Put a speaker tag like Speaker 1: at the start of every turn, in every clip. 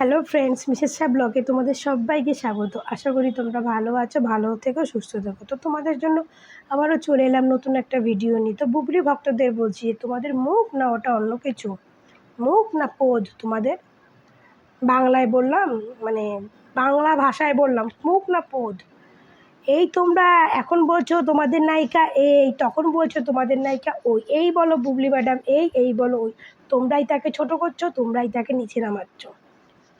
Speaker 1: Hello friends, Mrs Shah ব্লগে তোমাদের সবাইকে স্বাগত। আশা করি তোমরা ভালো আছো, ভালো থেকো, সুস্থ থেকো। তো তোমাদের জন্য আবারও চলে এলাম নতুন একটা ভিডিও নিয়ে। তো বুবলি ভক্তদের বলছি, তোমাদের মুখ না ওটা অন্য কিছু, মুখ না পোদ তোমাদের? বাংলায় বললাম, মানে বাংলা ভাষায় বললাম, মুখ না পোদ? এই তোমরা এখন বলছো তোমাদের নায়িকা এই, তখন বলছো তোমাদের নায়িকা ওই, এই বলো বুবলি ম্যাডাম এই বলো ওই। তোমরাই তাকে ছোট করছো, তোমরাই তাকে নিচে নামাচ্ছ,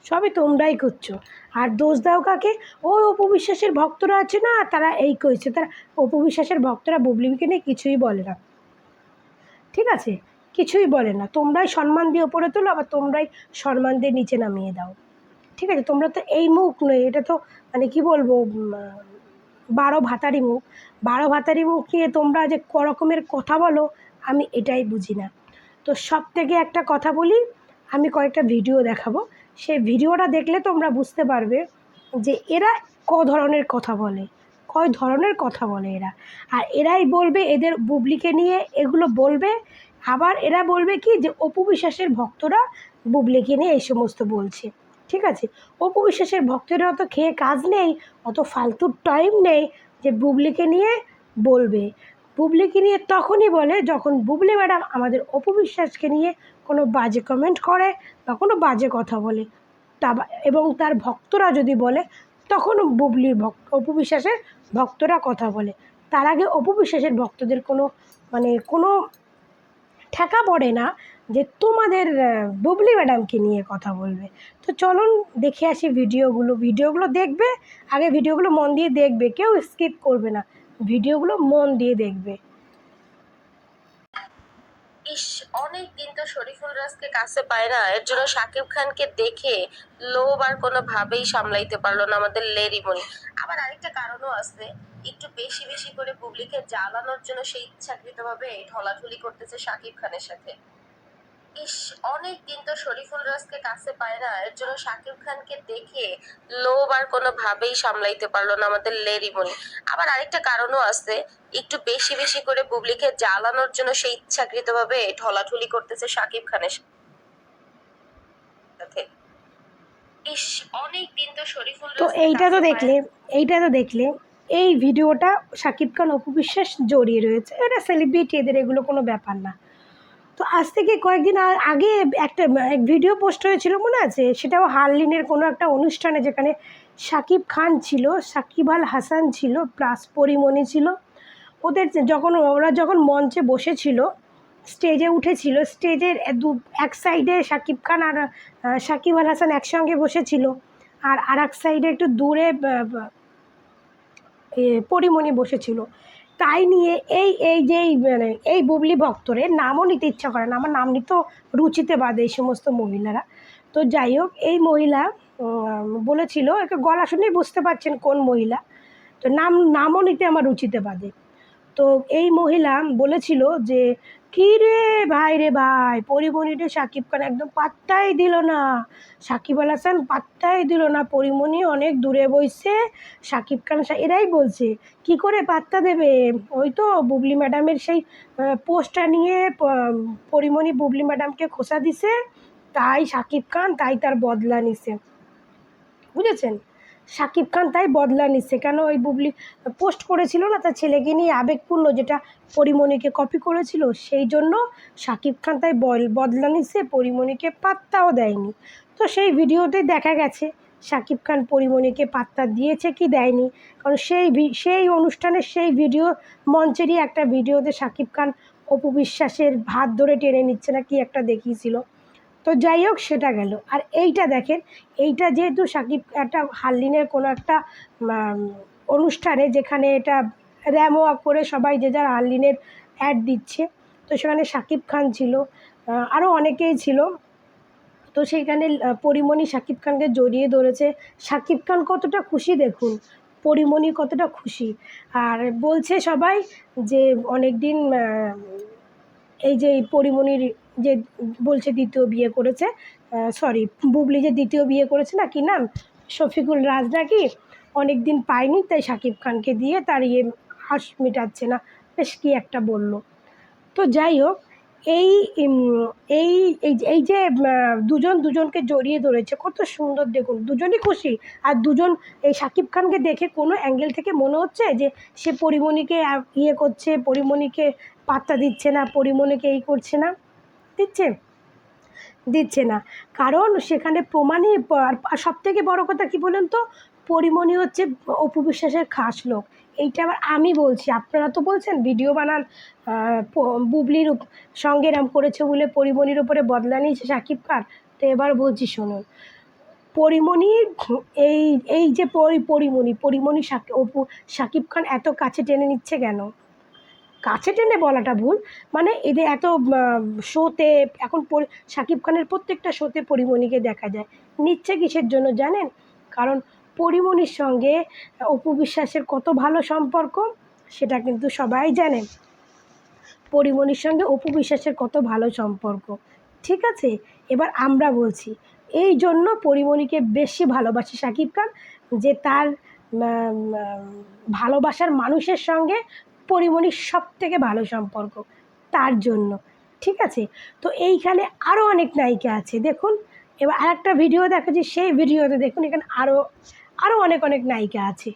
Speaker 1: সবই তোমরাই করছো। আর দোষ দাও কাকে? ওই অপু বিশ্বাসের ভক্তরা আছে না, তারা এই করেছে। তারা অপু বিশ্বাসের ভক্তরা বুবলিকে নিয়ে কিছুই বলে না, ঠিক আছে? কিছুই বলে না। তোমরাই সম্মান দিয়ে ওপরে তোলো, আবার তোমরাই সম্মান দিয়ে নিচে নামিয়ে দাও, ঠিক আছে? তোমরা তো এই মুখ নয়, এটা তো মানে কি বলবো, 12 ভাতারি মুখ। 12 ভাতারি মুখ নিয়ে তোমরা যে ক রকমের কথা বলো, আমি এটাই বুঝি না। তো সব থেকে একটা কথা বলি, আমি কয়েকটা ভিডিও দেখাবো, সেই ভিডিওটা দেখলে তোমরা বুঝতে পারবে যে এরা ধরনের কথা বলে, কয় ধরনের কথা বলে এরা। আর এরাই বলবে, এদের বুবলিকে নিয়ে এগুলো বলবে। আবার এরা বলবে কি যে অপু বিশ্বাসের ভক্তরা বুবলিকে নিয়ে এই সমস্ত বলছে, ঠিক আছে? অপু বিশ্বাসের ভক্তরা অত খেয়ে কাজ নেই, অত ফালতু টাইম নেই যে বুবলিকে নিয়ে বলবে। বুবলিকে নিয়ে তখনই বলে যখন বুবলি ম্যাডাম আমাদের অপু বিশ্বাসকে নিয়ে কোনো বাজে কমেন্ট করে বা কোনো বাজে কথা বলে, এবং তার ভক্তরা যদি বলে, তখন অপু বিশ্বাসের ভক্তরা কথা বলে। তার আগে অপু বিশ্বাসের ভক্তদের কোনো কোনো ঠেকা পড়ে না যে তোমাদের বুবলি ম্যাডামকে নিয়ে কথা বলবে। তো চলুন দেখে আসি ভিডিওগুলো দেখবে, আগে ভিডিওগুলো মন দিয়ে দেখবে, কেউ স্কিপ করবে না, ভিডিওগুলো মন দিয়ে দেখবে।
Speaker 2: ইস, অনেক দিন তো শরীফুল রাজকে কাছে পায় না, এর জন্য শাকিব খানকে দেখে লোভ আর কোনোভাবেই সামলাইতে পারলো না আমাদের লেরিমণি। আবার আরেকটা কারণও আছে, একটু বেশি বেশি করে বুবলিকে জ্বালানোর জন্য সে ইচ্ছাকৃতভাবে ঢলাঢলি করতেছে শাকিব খানের সাথে। ইস, অনেক দিন তো শরীফুল রাজকে কাছে পায় না, এর জন্য শাকিব খানকে দেখে লোভ আর কোনোভাবেই সামলাইতে পারলো না আমাদের লেরিমণি। আবার আরেকটা কারণও আছে, একটু বেশি বেশি করে বুবলিকে জ্বালানোর জন্য সে ইচ্ছাকৃতভাবে ঢলাঢলি করতেছে শাকিব খানের সাথে। ইস, অনেক দিন তো শরীফুল
Speaker 1: তো
Speaker 2: রাজকে
Speaker 1: এইটা তো
Speaker 2: কাছে পায়।
Speaker 1: দেখলে, এই ভিডিওটা শাকিব খান অপু বিশ্বাস জড়িয়ে রয়েছে, এটা সেলিব্রিটি, এদের এগুলো কোনো ব্যাপার না। তো আজ থেকে কয়েকদিন আগে একটা ভিডিও পোস্ট হয়েছিল, মনে আছে? সেটাও হারলিনের কোনো একটা অনুষ্ঠানে, যেখানে শাকিব খান ছিল, সাকিব আল হাসান ছিল, প্লাস পরিমণি ছিল। ওরা যখন মঞ্চে বসেছিল, স্টেজে উঠেছিল, স্টেজের এক সাইডে শাকিব খান আর সাকিব আল হাসান একসঙ্গে বসেছিল, আর এক সাইডে একটু দূরে পরিমণি বসেছিল। তাই নিয়ে এই বুবলি ভক্তরের নামও নিতে ইচ্ছা করে না, আমার নাম নিতেও রুচিতে বাদে এই সমস্ত মহিলারা। তো যাই হোক, এই মহিলা বলেছিল, একে গলা শুনেই বুঝতে পারছেন কোন মহিলা, তো নামও নিতে আমার রুচিতে বাদে। তো এই মহিলা বলেছিল যে, কী রে ভাই, পরিমণি রে শাকিব খান একদম পাত্তাই দিল না, সাকিব আল হাসান পাত্তাই দিল না, পরিমণি অনেক দূরে বইছে, শাকিব খান এরাই বলছে। কি করে পাত্তা দেবে? ওই তো বুবলি ম্যাডামের সেই পোস্টটা নিয়ে পরিমণি বুবলি ম্যাডামকে খোঁচা দিছে, তাই শাকিব খান তাই তার বদলা নিছে, বুঝেছেন? শাকিব খান তাই বদলা নিচ্ছে। কেন? ওই বুবলি পোস্ট করেছিল না তার ছেলেকে নিয়ে, আবেগপূর্ণ, যেটা পরিমণিকে কপি করেছিল, সেই জন্য শাকিব খান তাই বদলা নিচ্ছে, পরিমণিকে পাত্তাও দেয়নি। তো সেই ভিডিওতে দেখা গেছে শাকিব খান পরিমণিকে পাত্তা দিয়েছে কি দেয়নি, কারণ সেই অনুষ্ঠানের সেই ভিডিও, মঞ্চেরই একটা ভিডিওতে শাকিব খান অপু বিশ্বাসের হাত ধরে টেনে নিচ্ছে না, কি একটা দেখিয়েছিল। তো যাই হোক, সেটা গেল। আর এইটা দেখেন, এইটা যেহেতু একটা হারলিনের কোনো একটা অনুষ্ঠানে, যেখানে এটা র্যাম ওয়াক করে সবাই যে যার হারলিনের অ্যাড দিচ্ছে, তো সেখানে শাকিব খান ছিল, আরও অনেকেই ছিল। তো সেইখানে পরিমণি শাকিব খানকে জড়িয়ে ধরেছে, শাকিব খান কতটা খুশি দেখুন, পরিমণি কতটা খুশি। আর বলছে সবাই যে অনেক দিন এই যে পরিমণির যে বলছে দ্বিতীয় বিয়ে করেছে, সরি, বুবলি যে দ্বিতীয় বিয়ে করেছে না, কি নাম, শফিকুল রাজ নাকি, অনেক দিন পায়নি, তাই শাকিব খানকে দিয়ে তার আশ মেটাচ্ছে না, বেশ কি একটা বলল। তো যাই হোক, এই উম, এই এই এই যে দুজন দুজনকে জড়িয়ে ধরেছে, কত সুন্দর দেখুন, দুজনই খুশি। আর দুজন, এই শাকিব খানকে দেখে কোনো অ্যাঙ্গেল থেকে মনে হচ্ছে যে সে পরিমণিকে ইয়ে করছে, পরিমণিকে পাত্তা দিচ্ছে না, পরিমণিকে এই করছে না, দিচ্ছে দিচ্ছে না। কারণ সেখানে প্রমাণই, আর সবথেকে বড় কথা কী বলুন তো, পরিমণি হচ্ছে অপু বিশ্বাসের খাস লোক। এইটা আবার আমি বলছি, আপনারা তো বলছেন ভিডিও বানান, বুবলির সঙ্গে এরম করেছে বলে পরিমণির উপরে বদলা নিয়েছে শাকিব খান। তো এবার বলছি শুনুন, পরিমণির এই এই যে পরিমণি অপু শাকিব খান এত কাছে টেনে নিচ্ছে কেন? কাছে টেনে বলাটা ভুল, মানে এদের এত শোতে এখন শাকিব খানের প্রত্যেকটা শোতে পরিমণিকে দেখা যায়। নিচ্ছে কিসের জন্য জানেন? কারণ পরিমণির সঙ্গে অপু বিশ্বাসের কত ভালো সম্পর্ক, সেটা কিন্তু সবাই জানে। পরিমণির সঙ্গে অপু বিশ্বাসের কত ভালো সম্পর্ক, ঠিক আছে? এবার আমরা বলছি, এই জন্য পরিমণিকে বেশি ভালোবাসে শাকিব খান, যে তার ভালোবাসার মানুষের সঙ্গে পরিমণির সবথেকে ভালো সম্পর্ক, তার জন্য, ঠিক আছে? তো এইখানে আরও অনেক নায়িকা আছে দেখুন। এবার আরেকটা ভিডিও দেখাচ্ছি, সেই ভিডিওতে দেখুন, এখানে আরও আরও অনেক অনেক নায়িকা আছে।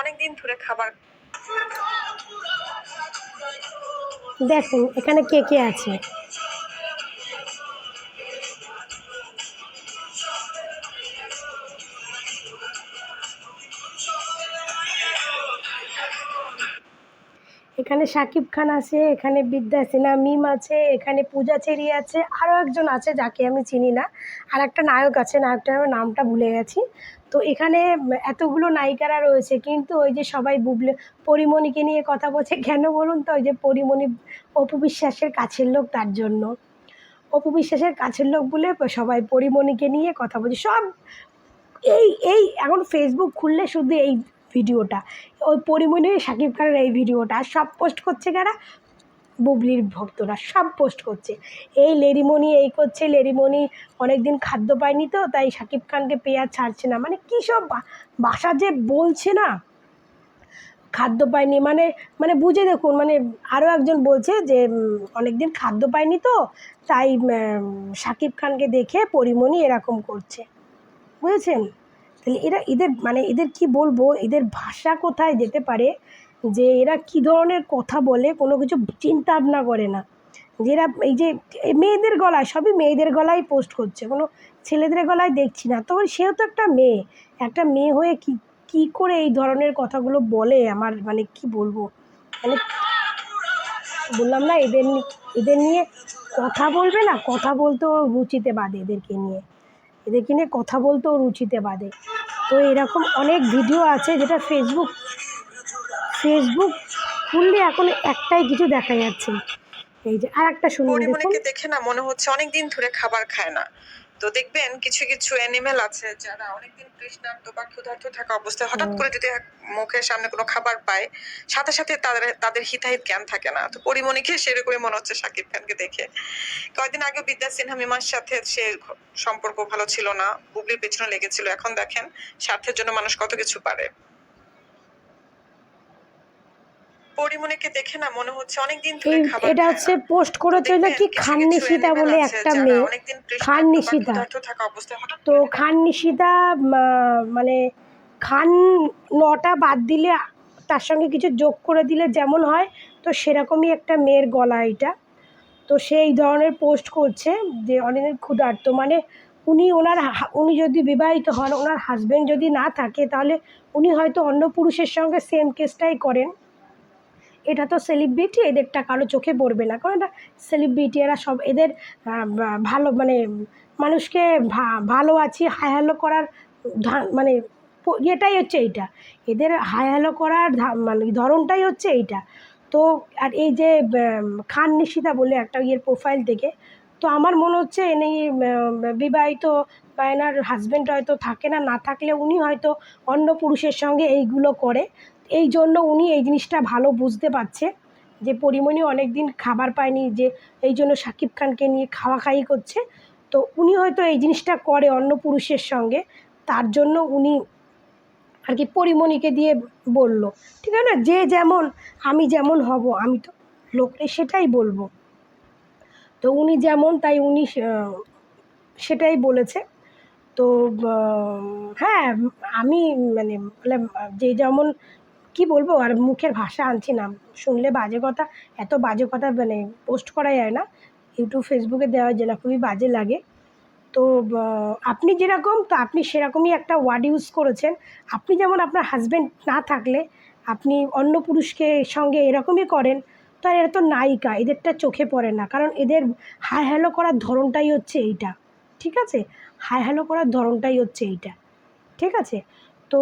Speaker 3: অনেকদিন ধরে খাবার
Speaker 1: দেখুন এখানে কে কে আছে। এখানে শাকিব খান আছে, এখানে বিদ্যা সিনহা মিম আছে, এখানে পূজা চেরি আছে, আরও একজন আছে যাকে আমি চিনি না, আর একটা নায়ক আছে, নায়কটার আমার নামটা ভুলে গেছি। তো এখানে এতগুলো নায়িকারা রয়েছে, কিন্তু ওই যে সবাই পরিমণিকে নিয়ে কথা বলছে কেন বলুন তো? ওই যে পরিমণি অপু বিশ্বাসের কাছের লোক, তার জন্য। অপু বিশ্বাসের কাছের লোক বলে সবাই পরিমণিকে নিয়ে কথা বলছে সব। এই এই এখন ফেসবুক খুললে শুধু এই ভিডিওটা, ওই পরিমণি শাকিব খানের এই ভিডিওটা, আর সব পোস্ট করছে কারা? বুবলির ভক্তরা সব পোস্ট করছে, এই লেরিমণি এই করছে, লেরিমণি অনেক দিন খাদ্য পায়নি তো তাই শাকিব খানকে পেয়ে আর ছাড়ছে না, মানে কী সব বাসা যে বলছে না, খাদ্য পায়নি মানে, মানে বুঝে দেখুন, মানে আরও একজন বলছে যে অনেক দিন খাদ্য পায়নি তো তাই শাকিব খানকে দেখে পরিমণি এরকম করছে, বুঝেছেন? তাহলে এদের মানে এদের কি বলবো, এদের ভাষা কোথায় যেতে পারে, যে এরা কি ধরনের কথা বলে, কোনো কিছু চিন্তা ভাবনা করে না। যেরা এই যে মেয়েদের গলায়, সবই মেয়েদের গলায় পোস্ট করছে, কোনো ছেলেদের গলায় দেখছি না। তখন সেও তো একটা মেয়ে, একটা মেয়ে হয়ে কি কি করে এই ধরনের কথাগুলো বলে, আমার মানে কি বলবো, মানে বললাম না, এদের নিয়ে কথা বলবে না, কথা বলতেও রুচিতে বাদে, এদেরকে নিয়ে কথা বলতেও রুচিতে বাদে। তো এরকম অনেক ভিডিও আছে, যেটা ফেসবুক খুললে এখন একটাই কিছু দেখা যাচ্ছে। এই যে আর একটা শুনুন, দেখুন।
Speaker 3: পরিমণিকে দেখে না মনে হচ্ছে অনেকদিন ধরে খাবার খায় না। তো দেখবেন কিছু কিছু অ্যানিমেল আছে যারা অনেকদিন তৃষ্ণার্ত বা ক্ষুধার্ত থাকা অবস্থায় হঠাৎ করে যদি মুখের সামনে কোনো খাবার পায়, সাথে সাথে তাদের হিতাহিত জ্ঞান থাকে না। তো পরিমণিকে সেরকমই মনে হচ্ছে শাকিব খানকে দেখে। কয়েকদিন আগে বিদ্যা সিনহা মিমার সাথে সে সম্পর্ক ভালো ছিল না, বুবলির পেছনে লেগেছিল। এখন দেখেন স্বার্থের জন্য মানুষ কত কিছু পারে। পরিমণিকে দেখে না মনে হচ্ছে অনেকদিন ধরে খাবার
Speaker 1: এটা
Speaker 3: খায়
Speaker 1: হচ্ছে
Speaker 3: না।
Speaker 1: পোস্ট করেছে যে কি খান নিশিতা বলে একটা মেয়ে, খান নিশিতা। তো খান নিশিতা মানে খান নটা বাদ দিলে, তার সঙ্গে কিছু যোগ করে দিলে যেমন হয়, তো সেরকমই একটা মেয়ের গলা এটা। তো সেই ধরনের পোস্ট করছে যে অনেক ক্ষুধার্ত, মানে উনি যদি বিবাহিত হন, ওনার হাজব্যান্ড যদি না থাকে, তাহলে উনি হয়তো অন্য পুরুষের সঙ্গে সেম কেসটাই করেন। এটা তো সেলিব্রিটি, এদেরটা কারো চোখে পড়বে না, কারণ এটা সেলিব্রিটি, এরা সব এদের ভালো মানে মানুষকে ভালো আছি হাই হ্যালো করার মানে ইয়েটাই হচ্ছে এইটা, এদের হাই হ্যালো করার মানে ধরনটাই হচ্ছে এইটা। তো আর এই যে খান নিশিতা বলে একটা ইয়ের প্রোফাইল থেকে, তো আমার মনে হচ্ছে এনে বিবাহিত বা এনার হাজব্যান্ড হয়তো থাকে না, না থাকলে উনি হয়তো অন্য পুরুষের সঙ্গে এইগুলো করে। এই জন্য উনি এই জিনিসটা ভালো বুঝতে পারছে যে পরিমণি অনেক দিন খাবার পায়নি, যে এই জন্য শাকিব খানকে নিয়ে খাওয়াখাই করছে। তো উনি হয়তো এই জিনিসটা করে অন্য পুরুষের সঙ্গে, তার জন্য উনি আর কি পরিমণিকে দিয়ে বলল, ঠিক আছে না? যে যেমন, আমি যেমন হব, আমি তো লোককে সেটাই বলবো। তো উনি যেমন তাই উনি সেটাই বলেছে। তো হ্যাঁ, আমি মানে বললাম যে যেমন কি বলবো আর মুখের ভাষা আনছি না। শুনলে বাজে কথা, এত বাজে কথা মানে পোস্ট করা যায় না। ইউটিউব, ফেসবুকে দেওয়া যায় না, খুবই বাজে লাগে। তো আপনি যেরকম তো আপনি সেরকমই একটা ওয়ার্ড ইউজ করেছেন। আপনি যেমন আপনার হাসব্যান্ড না থাকলে আপনি অন্য পুরুষকে সঙ্গে এরকমই করেন, তো এরা তো নায়িকা, এদেরটা চোখে পড়ে না। কারণ এদের হাই হ্যালো করার ধরনটাই হচ্ছে এইটা, ঠিক আছে? হাই হ্যালো করার ধরনটাই হচ্ছে এইটা, ঠিক আছে? তো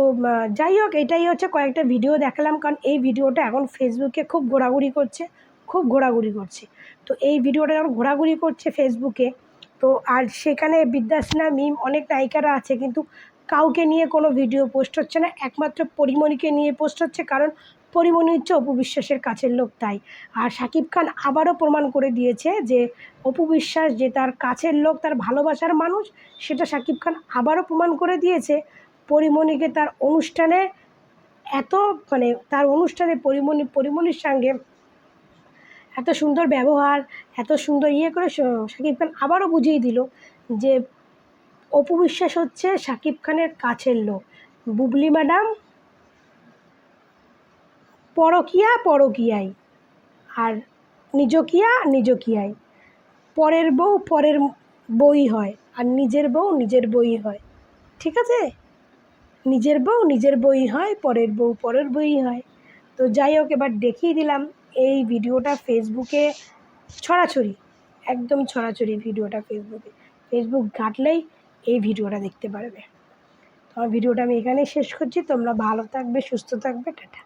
Speaker 1: যাই হোক, এটাই হচ্ছে কয়েকটা ভিডিও দেখালাম, কারণ এই ভিডিওটা এখন ফেসবুকে খুব ঘোরাঘুরি করছে, খুব ঘোরাঘুরি করছে। তো এই ভিডিওটা যখন ঘোরাঘুরি করছে ফেসবুকে, তো আর সেখানে বিদ্যাসিনহা মিম অনেক নায়িকারা আছে, কিন্তু কাউকে নিয়ে কোনো ভিডিও পোস্ট হচ্ছে না, একমাত্র পরীমণিকে নিয়ে পোস্ট হচ্ছে। কারণ পরীমণি হচ্ছে অপু বিশ্বাসের কাছের লোক, তাই। আর শাকিব খান আবারও প্রমাণ করে দিয়েছে যে অপু বিশ্বাস যে তার কাছের লোক, তার ভালোবাসার মানুষ, সেটা শাকিব খান আবারও প্রমাণ করে দিয়েছে। পরীমণিকে তার অনুষ্ঠানে এত মানে তার অনুষ্ঠানে পরীমণির সঙ্গে এত সুন্দর ব্যবহার, এত সুন্দর করে শাকিব খান আবারও বুঝিয়ে দিল যে অপু বিশ্বাস হচ্ছে শাকিব খানের কাছের লোক। বুবলি ম্যাডাম পরকীয়া পরকীয়ায়, আর নিজকিয়া নিজকিয়ায়। পরের বউ পরের বই হয়, আর নিজের বউ নিজের বই হয়, ঠিক আছে? নিজের বউ নিজের বই হয়, পরের বউ পরের বই হয়। তো যাই হোক, এবার দেখিয়ে দিলাম এই ভিডিওটা ফেসবুকে ছড়াছড়ি, একদম ছড়াছড়ি ভিডিওটা ফেসবুকে। ফেসবুক ঘাঁটলেই এই ভিডিওটা দেখতে পারবে। তো আমার ভিডিওটা আমি এখানেই শেষ করছি। তোমরা ভালো থাকবে, সুস্থ থাকবে, টাটা।